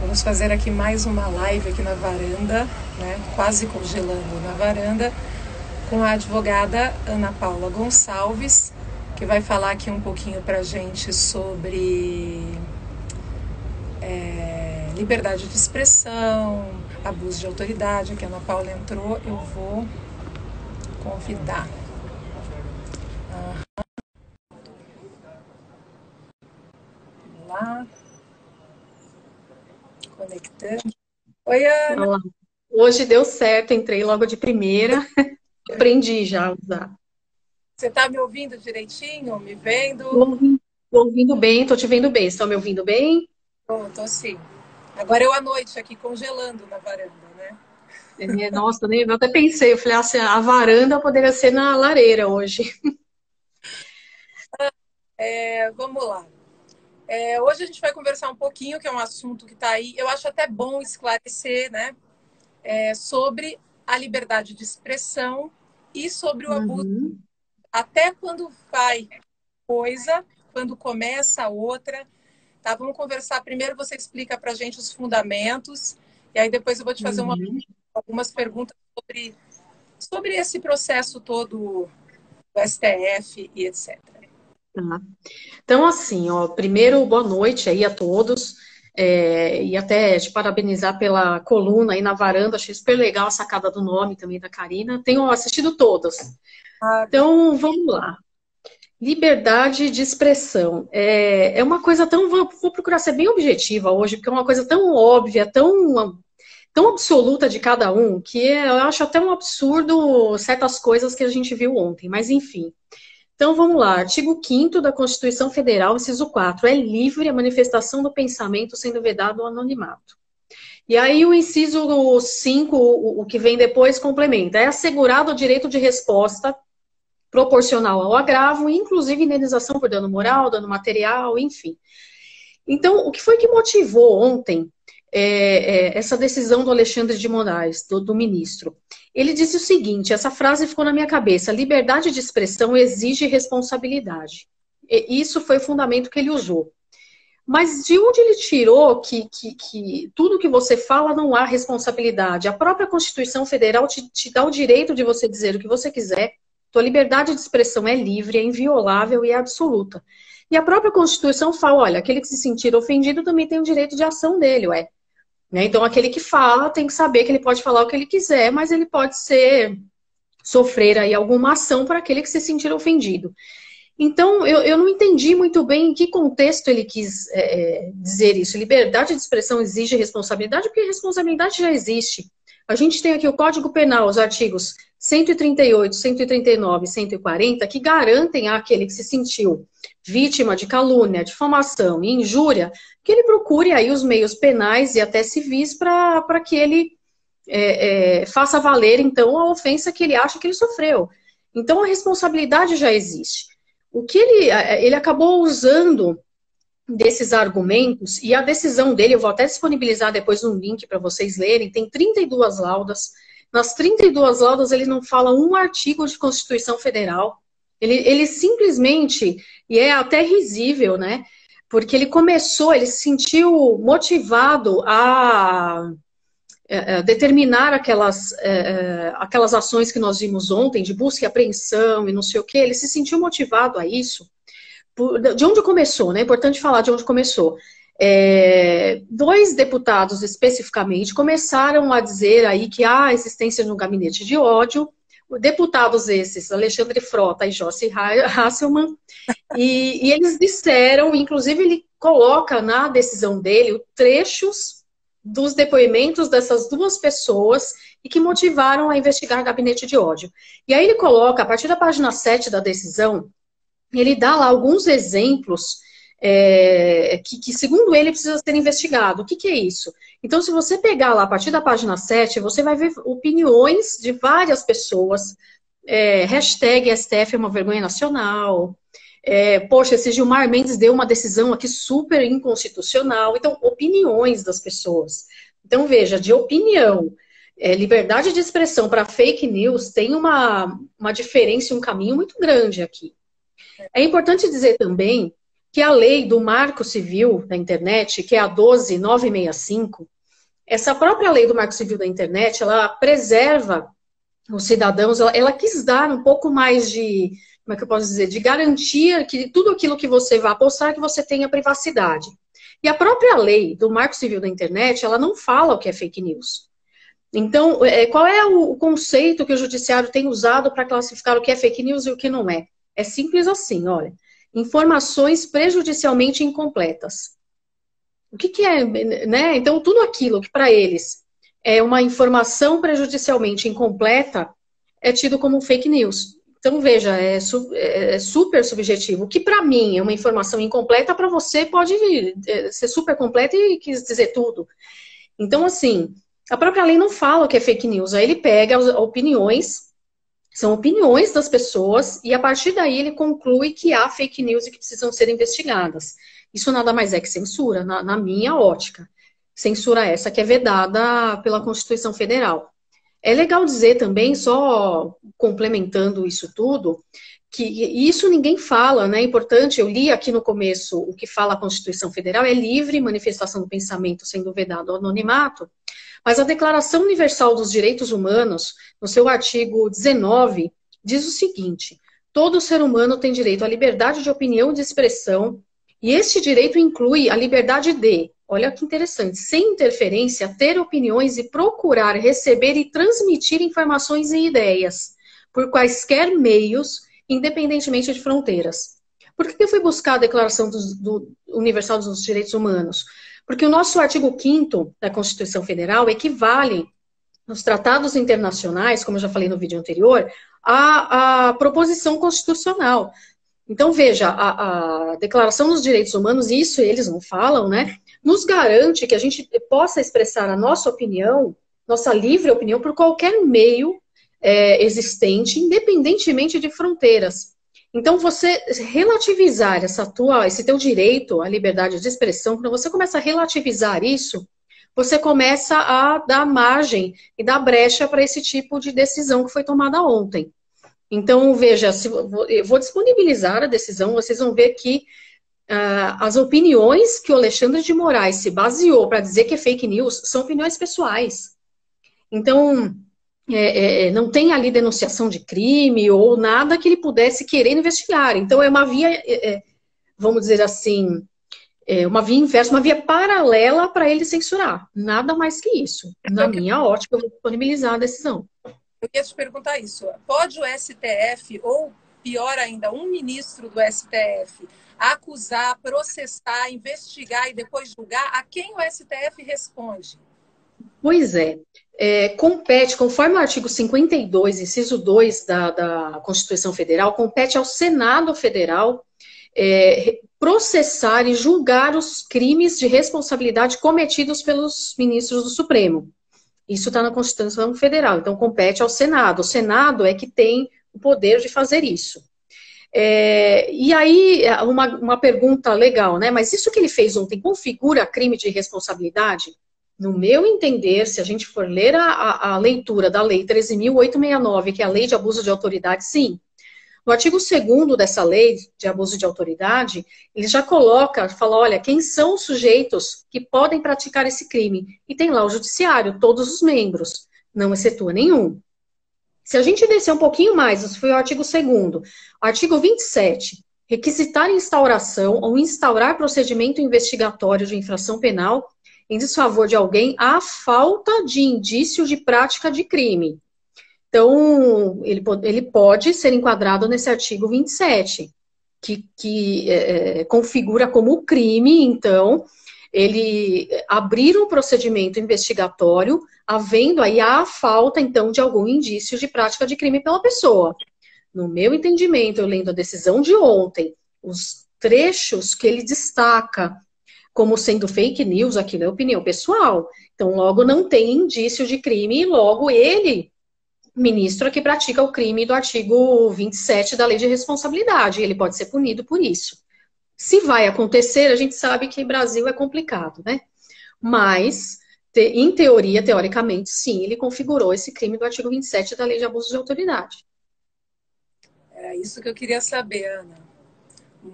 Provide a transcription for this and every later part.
Vamos fazer aqui mais uma live aqui na varanda, né? Quase congelando na varanda, com a advogada Ana Paula Gonçalves, que vai falar aqui um pouquinho pra gente sobre liberdade de expressão, abuso de autoridade. Aqui a Ana Paula entrou, eu vou convidar. Vamos lá. Conectando. Oi, Ana. Olá. Hoje deu certo, entrei logo de primeira, aprendi já a usar. Você tá me ouvindo direitinho? Me Tô vendo? ouvindo, tô ouvindo bem, tô te vendo bem. Estão me ouvindo bem? Tô sim. Agora eu à noite aqui congelando na varanda, né? Nossa, eu até pensei, eu falei assim, a varanda poderia ser na lareira hoje. Vamos lá. Hoje a gente vai conversar um pouquinho, que é um assunto que está aí. Eu acho até bom esclarecer, né? Sobre a liberdade de expressão e sobre o abuso. Uhum. Até quando vai coisa, quando começa a outra. Tá? Vamos conversar. Primeiro você explica para a gente os fundamentos, e aí depois eu vou te fazer Uhum. algumas perguntas sobre esse processo todo do STF e etc. Tá. Então, assim, ó, primeiro, boa noite aí a todos. E até te parabenizar pela coluna aí na varanda, achei super legal a sacada do nome também da Karina. Tenho assistido todas. Ah, Então, vamos lá. Liberdade de expressão. É uma coisa tão. Vou procurar ser bem objetiva hoje, porque é uma coisa tão óbvia, tão absoluta de cada um, que eu acho até um absurdo certas coisas que a gente viu ontem, mas enfim. Então vamos lá. Artigo 5º da Constituição Federal, inciso 4. É livre a manifestação do pensamento, sendo vedado o anonimato. E aí o inciso 5, o que vem depois, complementa. É assegurado o direito de resposta proporcional ao agravo, inclusive indenização por dano moral, dano material, enfim. Então, o que foi que motivou ontem essa decisão do Alexandre de Moraes, do ministro? Ele disse o seguinte, essa frase ficou na minha cabeça, liberdade de expressão exige responsabilidade. E isso foi o fundamento que ele usou. Mas de onde ele tirou que tudo que você fala não há responsabilidade? A própria Constituição Federal te dá o direito de você dizer o que você quiser. Tua liberdade de expressão é livre, é inviolável e é absoluta. E a própria Constituição fala, olha, aquele que se sentir ofendido também tem o direito de ação dele, ué. Né? Então, aquele que fala tem que saber que ele pode falar o que ele quiser, mas ele pode sofrer aí alguma ação para aquele que se sentir ofendido. Então, eu não entendi muito bem em que contexto ele quis dizer isso. Liberdade de expressão exige responsabilidade, porque responsabilidade já existe. A gente tem aqui o Código Penal, os artigos 138, 139 e 140, que garantem àquele que se sentiu vítima de calúnia, difamação e injúria, que ele procure aí os meios penais e até civis para que ele faça valer, então, a ofensa que ele acha que ele sofreu. Então, a responsabilidade já existe. O que ele acabou usando desses argumentos, e a decisão dele, eu vou até disponibilizar depois um link para vocês lerem, tem 32 laudas. Nas 32 laudas, ele não fala um artigo de Constituição Federal. Ele simplesmente, e é até risível, né? Porque ele se sentiu motivado a determinar aquelas ações que nós vimos ontem, de busca e apreensão e não sei o quê, ele se sentiu motivado a isso. De onde começou, né? É importante falar de onde começou. Dois deputados especificamente começaram a dizer aí que há existência de um gabinete de ódio, deputados esses, Alexandre Frota e Joyce Hasselmann, e eles disseram, inclusive ele coloca na decisão dele trechos dos depoimentos dessas duas pessoas e que motivaram a investigar gabinete de ódio. E aí ele coloca, a partir da página 7 da decisão, ele dá lá alguns exemplos que, segundo ele, precisa ser investigado. O que é isso? Então, se você pegar lá a partir da página 7, você vai ver opiniões de várias pessoas, hashtag STF é uma vergonha nacional, poxa, esse Gilmar Mendes deu uma decisão aqui super inconstitucional. Então, opiniões das pessoas. Então, veja, de opinião, liberdade de expressão para fake news tem uma diferença, um caminho muito grande aqui. É importante dizer também que a lei do Marco Civil da Internet, que é a 12.965, essa própria lei do Marco Civil da Internet, ela preserva os cidadãos, ela quis dar um pouco mais de, como é que eu posso dizer, de garantia que tudo aquilo que você vai postar, que você tenha privacidade. E a própria lei do Marco Civil da Internet, ela não fala o que é fake news. Então, qual é o conceito que o judiciário tem usado para classificar o que é fake news e o que não é? É simples assim, olha. Informações prejudicialmente incompletas. O que é, né? Então, tudo aquilo que para eles é uma informação prejudicialmente incompleta é tido como fake news. Então, veja, é super subjetivo. O que para mim é uma informação incompleta, para você pode ser super completa e quis dizer tudo. Então, assim, a própria lei não fala o que é fake news. Aí ele pega as opiniões, são opiniões das pessoas, e a partir daí ele conclui que há fake news e que precisam ser investigadas. Isso nada mais é que censura, na minha ótica. Censura essa que é vedada pela Constituição Federal. É legal dizer também, só complementando isso tudo, que isso ninguém fala, né? É importante, eu li aqui no começo o que fala a Constituição Federal, é livre manifestação do pensamento sendo vedado ao anonimato, mas a Declaração Universal dos Direitos Humanos, no seu artigo 19, diz o seguinte: todo ser humano tem direito à liberdade de opinião e de expressão, e este direito inclui a liberdade de, olha que interessante, sem interferência, ter opiniões e procurar receber e transmitir informações e ideias, por quaisquer meios, independentemente de fronteiras. Por que eu fui buscar a Declaração Universal dos Direitos Humanos? Porque o nosso artigo 5º da Constituição Federal equivale, nos tratados internacionais, como eu já falei no vídeo anterior, à proposição constitucional. Então, veja, a Declaração dos Direitos Humanos, isso eles não falam, né? Nos garante que a gente possa expressar a nossa opinião, nossa livre opinião, por qualquer meio existente, independentemente de fronteiras. Então, você relativizar esse teu direito à liberdade de expressão, quando você começa a relativizar isso, você começa a dar margem e dar brecha para esse tipo de decisão que foi tomada ontem. Então, veja, eu vou disponibilizar a decisão, vocês vão ver que as opiniões que o Alexandre de Moraes se baseou para dizer que é fake news são opiniões pessoais. Então, não tem ali denunciação de crime ou nada que ele pudesse querer investigar. Então, é uma via, vamos dizer assim, uma via inversa, uma via paralela para ele censurar. Nada mais que isso. Na minha ótica, eu vou disponibilizar a decisão. Eu ia te perguntar isso. Pode o STF, ou pior ainda, um ministro do STF, acusar, processar, investigar e depois julgar? A quem o STF responde? Pois compete, conforme o artigo 52, inciso 2 da Constituição Federal, compete ao Senado Federal processar e julgar os crimes de responsabilidade cometidos pelos ministros do Supremo. Isso está na Constituição Federal, então compete ao Senado. O Senado é que tem o poder de fazer isso. E aí, uma pergunta legal, né? Mas isso que ele fez ontem configura crime de responsabilidade? No meu entender, se a gente for ler a leitura da Lei 13.869, que é a Lei de Abuso de Autoridade, sim. No artigo 2º dessa lei de abuso de autoridade, ele já fala, olha, quem são os sujeitos que podem praticar esse crime? E tem lá o judiciário, todos os membros, não excetua nenhum. Se a gente descer um pouquinho mais, isso foi o artigo 2º. Artigo 27, requisitar instauração ou instaurar procedimento investigatório de infração penal em desfavor de alguém à falta de indício de prática de crime. Então, ele pode ser enquadrado nesse artigo 27, que configura como crime, então, ele abrir um procedimento investigatório, havendo aí a falta, então, de algum indício de prática de crime pela pessoa. No meu entendimento, eu lendo a decisão de ontem, os trechos que ele destaca como sendo fake news, aquilo é opinião pessoal. Então, logo não tem indício de crime e logo ele, ministro, que pratica o crime do artigo 27 da Lei de Responsabilidade. Ele pode ser punido por isso. Se vai acontecer, a gente sabe que Brasil é complicado, né? Mas, em teoria, teoricamente, sim, ele configurou esse crime do artigo 27 da Lei de Abuso de Autoridade. Era isso que eu queria saber, Ana.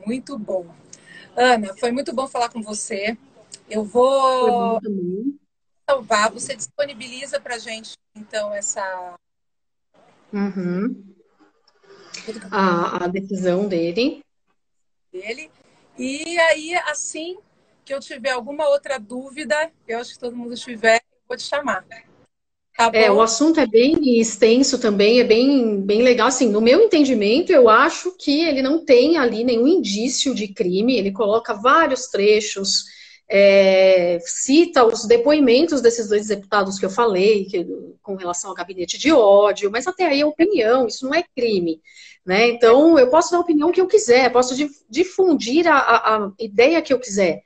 Muito bom. Ana, foi muito bom falar com você. Eu Foi bom vou também. salvar. Você disponibiliza para a gente, então, Uhum. tudo que eu A decisão dele. dele. E aí, assim que eu tiver alguma outra dúvida, eu acho que todo mundo tiver, eu vou te chamar. Tá O bom? assunto é bem extenso também, é bem legal. Assim, no meu entendimento, eu acho que ele não tem ali nenhum indício de crime. Ele coloca vários trechos, cita os depoimentos desses dois deputados que eu falei, com relação ao gabinete de ódio, mas até aí é opinião, isso não é crime. Né? Então, eu posso dar a opinião que eu quiser, posso difundir a ideia que eu quiser.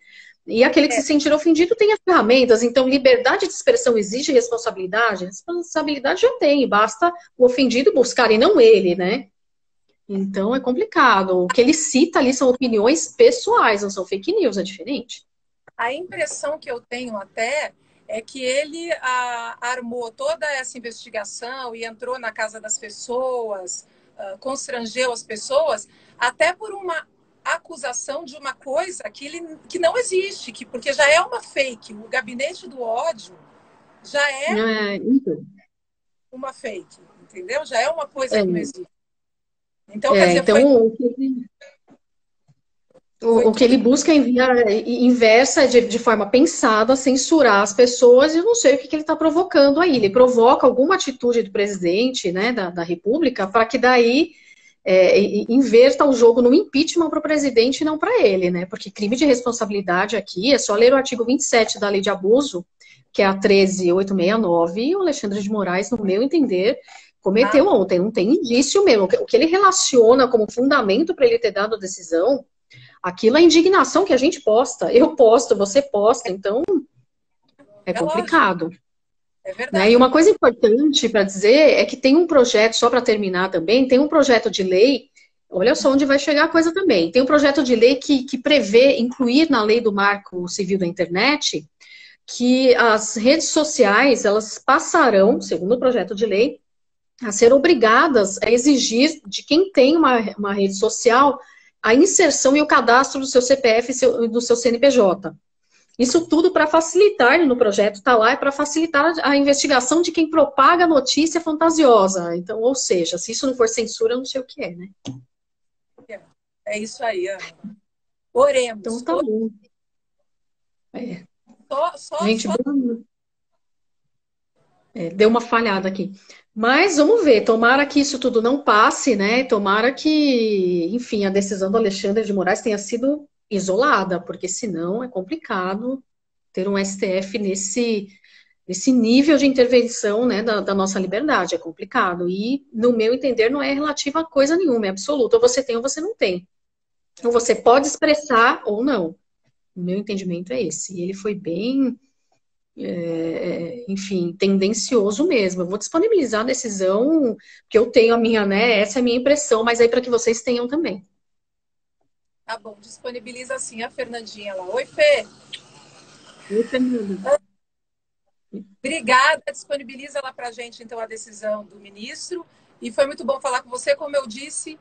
E aquele que É, se sentir ofendido tem as ferramentas. Então, liberdade de expressão exige responsabilidade? Responsabilidade já tem, basta o ofendido buscar e não ele, né? Então é complicado. O que ele cita ali são opiniões pessoais, não são fake news, é diferente. a impressão que eu tenho até é que ele armou toda essa investigação e entrou na casa das pessoas, constrangeu as pessoas, até por uma acusação de uma coisa que não existe, porque já é uma fake. O gabinete do ódio já é Então, uma fake, entendeu? Já é uma coisa é, que não existe. Então, quer dizer, então foi o que tudo. ele busca é via inversa, de forma pensada, censurar as pessoas, e eu não sei o que ele está provocando aí. Ele provoca alguma atitude do presidente, né, da República, para que daí inverta o jogo no impeachment para o presidente e não para ele, né? Porque crime de responsabilidade aqui é só ler o artigo 27 da Lei de Abuso, que é a 13.869, e o Alexandre de Moraes, no meu entender, Ah, cometeu ontem. Não tem indício mesmo. O que ele relaciona como fundamento para ele ter dado a decisão, aquilo é indignação que a gente posta. Eu posto, você posta, então é é lógico, complicado. é Né? E verdade. uma coisa importante para dizer é que tem um projeto, só para terminar também, tem um projeto de lei, olha só onde vai chegar a coisa também, tem um projeto de lei que prevê incluir na lei do Marco Civil da Internet que as redes sociais, elas passarão, segundo o projeto de lei, a ser obrigadas a exigir de quem tem uma rede social a inserção e o cadastro do seu CPF e do seu CNPJ. Isso tudo para facilitar, no projeto está lá, é para facilitar a investigação de quem propaga notícia fantasiosa. Então, ou seja, se isso não for censura, eu não sei o que é, né? É isso aí, Ana. Então Oremos. tá bom. É. Só, só, Gente, só. deu uma falhada aqui. Mas vamos ver, tomara que isso tudo não passe, né? Tomara que, enfim, a decisão do Alexandre de Moraes tenha sido isolada, porque senão é complicado ter um STF nesse nível de intervenção, né, da nossa liberdade. É complicado. E, no meu entender, não é relativa a coisa nenhuma, é absoluta. Ou você tem ou você não tem. Ou você pode expressar ou não. O meu entendimento é esse. E ele foi bem, enfim, tendencioso mesmo. Eu vou disponibilizar a decisão que eu tenho a minha, né? Essa é a minha impressão, mas aí para que vocês tenham também. Tá bom, disponibiliza assim a Fernandinha lá. Oi, Fê. Oi, Fernanda. Obrigada. Disponibiliza lá pra gente, então, a decisão do ministro. E foi muito bom falar com você. Como eu disse,